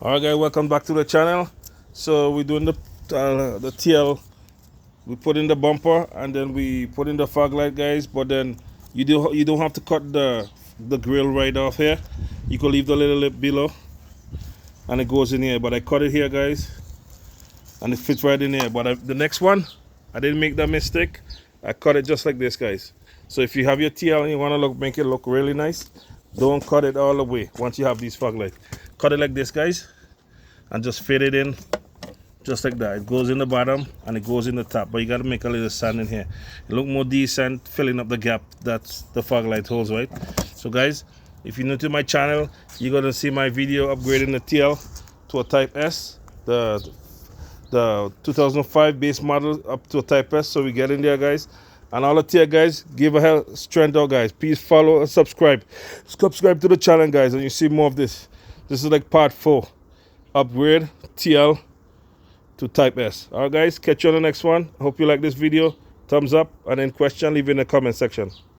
Alright guys, welcome back to the channel. So we're doing the TL. We put in the bumper and then we put in the fog light, guys. But then you don't have to cut the grill right off here. You can leave the little lip below and it goes in here. But I cut it here, guys, and it fits right in here. But the next one, I didn't make that mistake. I cut it just like this, guys. So if you have your TL and you want to make it look really nice, don't cut it all the way. Once you have these fog lights, cut it like this, guys, and just fit it in just like that. It goes in the bottom and it goes in the top, but you got to make a little sand in here. It look more decent, filling up the gap that's the fog light holds, right? So guys, if you're new to my channel, you're gonna see my video upgrading the TL to a Type S, the 2005 base model up to a Type S. So we get in there, guys. And all the tier guys, give a hell strength out, guys. Please follow and subscribe to the channel, guys, and you see more of this. This is like part 4, upgrade TL to Type S. Alright guys, catch you on the next one. Hope you like this video. Thumbs up, and then question leave in the comment section.